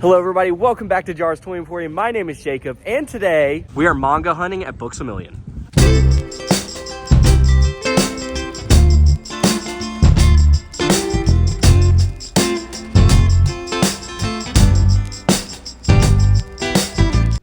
Hello everybody, welcome back to Jar's Toy Emporium. My name is Jacob, and today we are manga hunting at Books A Million.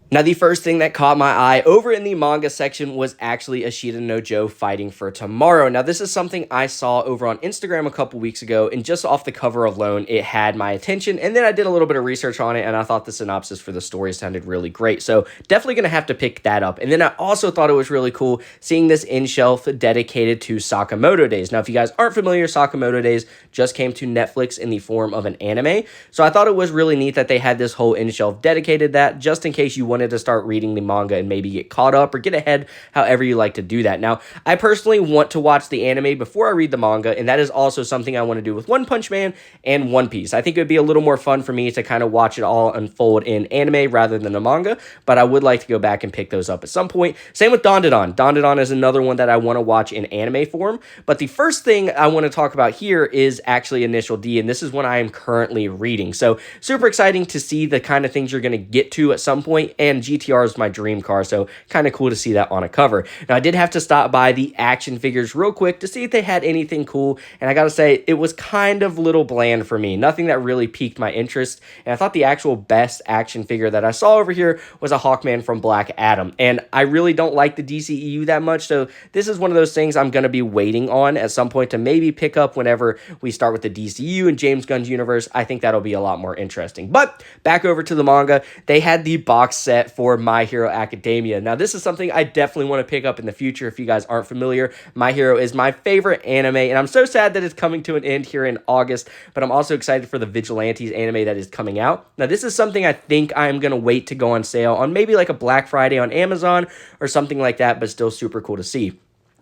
Now, the first thing that caught my eye over in the manga section was actually Ashita no Joe fighting for tomorrow. Now, this is something I saw over on Instagram a couple weeks ago, and just off the cover alone, it had my attention. And then I did a little bit of research on it, and I thought the synopsis for the story sounded really great. So definitely going to have to pick that up. And then I also thought it was really cool seeing this in-shelf dedicated to Sakamoto Days. Now, if you guys aren't familiar, Sakamoto Days just came to Netflix in the form of an anime. So I thought it was really neat that they had this whole in-shelf dedicated that, just in case you wanted to start reading the manga and maybe get caught up or get ahead, however you like to do that. Now, I personally want to watch the anime before I read the manga, and that is also something I want to do with One Punch Man and One Piece. I think it would be a little more fun for me to kind of watch it all unfold in anime rather than the manga, but I would like to go back and pick those up at some point. Same with Dandadan. Dandadan is another one that I want to watch in anime form, but the first thing I want to talk about here is actually Initial D, and this is one I am currently reading. So super exciting to see the kind of things you're going to get to at some point, and GTR is my dream car, so kind of cool to see that on a cover. Now, I did have to stop by the action figures real quick to see if they had anything cool, and I gotta say, it was kind of little bland for me. Nothing that really piqued my interest, and I thought the actual best action figure that I saw over here was a Hawkman from Black Adam, and I really don't like the DCEU that much, so this is one of those things I'm gonna be waiting on at some point to maybe pick up whenever we start with the DCU and James Gunn's universe. I think that'll be a lot more interesting. But back over to the manga, they had the box set for My Hero Academia. Now, this is something I definitely want to pick up in the future. If you guys aren't familiar, My Hero is my favorite anime, and I'm so sad that it's coming to an end here in August, but I'm also excited for the Vigilantes anime that is coming out. Now, this is something I think I'm going to wait to go on sale on maybe like a Black Friday on Amazon or something like that, but still super cool to see.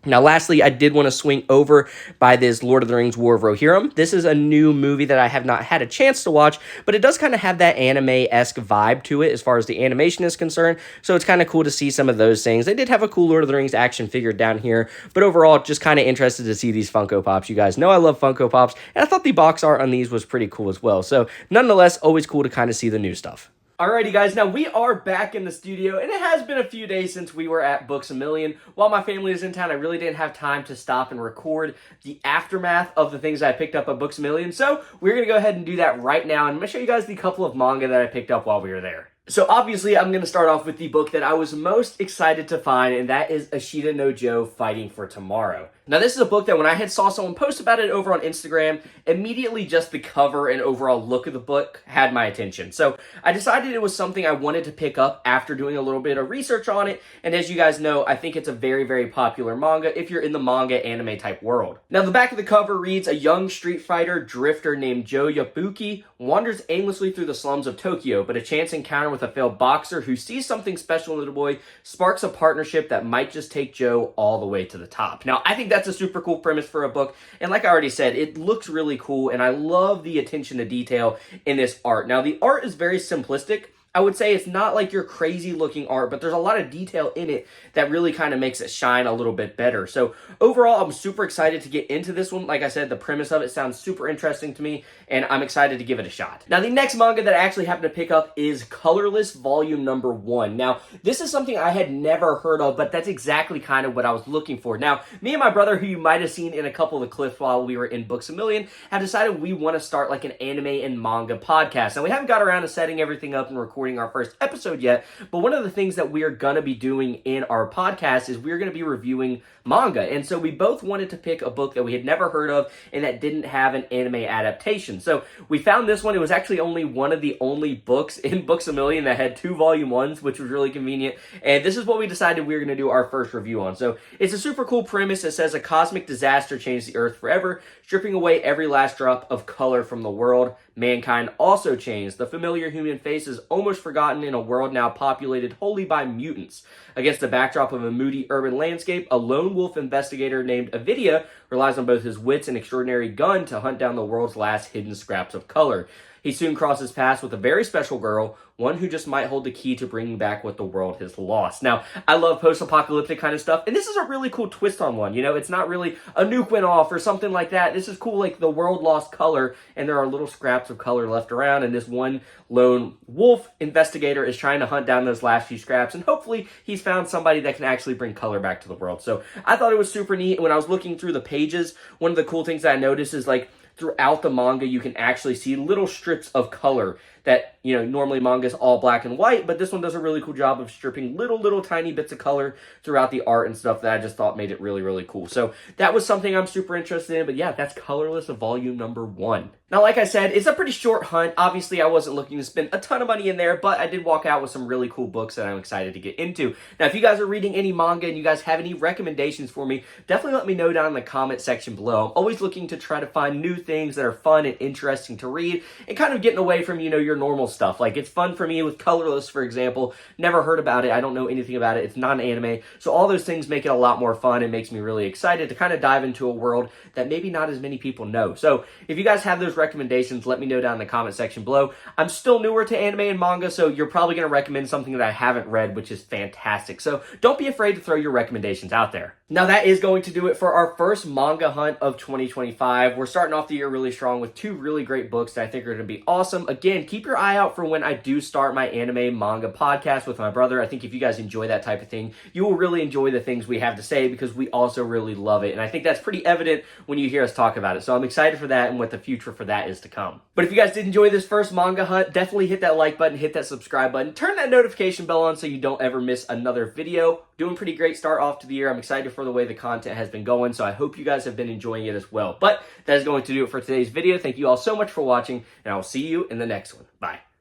Now, lastly, I did want to swing over by this Lord of the Rings War of Rohirrim. This is a new movie that I have not had a chance to watch, but it does kind of have that anime-esque vibe to it as far as the animation is concerned, so it's kind of cool to see some of those things. They did have a cool Lord of the Rings action figure down here, but overall, just kind of interested to see these Funko Pops. You guys know I love Funko Pops, and I thought the box art on these was pretty cool as well, so nonetheless, always cool to kind of see the new stuff. Alrighty guys, now we are back in the studio, and it has been a few days since we were at Books A Million. While my family was in town, I really didn't have time to stop and record the aftermath of the things I picked up at Books A Million, so we're going to go ahead and do that right now, and I'm going to show you guys the couple of manga that I picked up while we were there. So obviously, I'm going to start off with the book that I was most excited to find, and that is Ashita no Joe Fighting for Tomorrow. Now, this is a book that when I had saw someone post about it over on Instagram, immediately just the cover and overall look of the book had my attention. So I decided it was something I wanted to pick up after doing a little bit of research on it, and as you guys know, I think it's a very, very popular manga if you're in the manga anime type world. Now, the back of the cover reads, a young street fighter drifter named Joe Yabuki wanders aimlessly through the slums of Tokyo, but a chance encounter with a failed boxer who sees something special in the boy sparks a partnership that might just take Joe all the way to the top. Now, I think that's a super cool premise for a book, and like I already said, it looks really cool, and I love the attention to detail in this art. Now, the art is very simplistic. I would say it's not like your crazy looking art, but there's a lot of detail in it that really kind of makes it shine a little bit better. So overall, I'm super excited to get into this one. Like I said, the premise of it sounds super interesting to me, and I'm excited to give it a shot. Now, the next manga that I actually happened to pick up is Colorless Volume Number 1. Now, this is something I had never heard of, but that's exactly kind of what I was looking for. Now, me and my brother, who you might have seen in a couple of the clips while we were in Books A Million, have decided we want to start like an anime and manga podcast. Now, we haven't got around to setting everything up and recording our first episode yet, but one of the things that we are going to be doing in our podcast is we're going to be reviewing manga, and so we both wanted to pick a book that we had never heard of and that didn't have an anime adaptation. So we found this one. It was actually only one of the only books in Books A Million that had 2 volume 1s, which was really convenient, and this is what we decided we were going to do our first review on. So it's a super cool premise. It says a cosmic disaster changed the earth forever, stripping away every last drop of color from the world. Mankind also changed. The familiar human face is almost forgotten in a world now populated wholly by mutants. Against the backdrop of a moody urban landscape, a lone wolf investigator named Avidia relies on both his wits and extraordinary gun to hunt down the world's last hidden scraps of color. he soon crosses paths with a very special girl, one who just might hold the key to bringing back what the world has lost. Now, I love post-apocalyptic kind of stuff, and this is a really cool twist on one. You know, it's not really a nuke went off or something like that. This is cool, like the world lost color, and there are little scraps of color left around, and this one lone wolf investigator is trying to hunt down those last few scraps, and hopefully he's found somebody that can actually bring color back to the world. So I thought it was super neat. When I was looking through the pages, one of the cool things that I noticed is like throughout the manga, you can actually see little strips of color that, you know, normally manga is all black and white, but this one does a really cool job of stripping little tiny bits of color throughout the art and stuff that I just thought made it really cool. So that was something I'm super interested in, but yeah, that's Colorless of volume number 1. Now, like I said, it's a pretty short hunt. Obviously, I wasn't looking to spend a ton of money in there, but I did walk out with some really cool books that I'm excited to get into. Now, if you guys are reading any manga and you guys have any recommendations for me, definitely let me know down in the comment section below. I'm always looking to try to find new things that are fun and interesting to read and kind of getting away from, you know, your normal stuff. Like, it's fun for me with Colorless, for example. Never heard about it. I don't know anything about it. It's non-anime. So all those things make it a lot more fun and makes me really excited to kind of dive into a world that maybe not as many people know. So if you guys have those recommendations, let me know down in the comment section below. I'm still newer to anime and manga, so you're probably going to recommend something that I haven't read, which is fantastic. So don't be afraid to throw your recommendations out there. Now, that is going to do it for our first manga hunt of 2025. We're starting off the year really strong with 2 really great books that I think are going to be awesome. Again, keep your eye out for when I do start my anime manga podcast with my brother. I think if you guys enjoy that type of thing, you will really enjoy the things we have to say because we also really love it. And I think that's pretty evident when you hear us talk about it. So I'm excited for that and what the future for that is to come. But if you guys did enjoy this first manga hunt, definitely hit that like button, hit that subscribe button, turn that notification bell on so you don't ever miss another video. Doing pretty great start off to the year. I'm excited for the way the content has been going, so I hope you guys have been enjoying it as well. But that is going to do it for today's video. Thank you all so much for watching, and I will see you in the next one. Bye.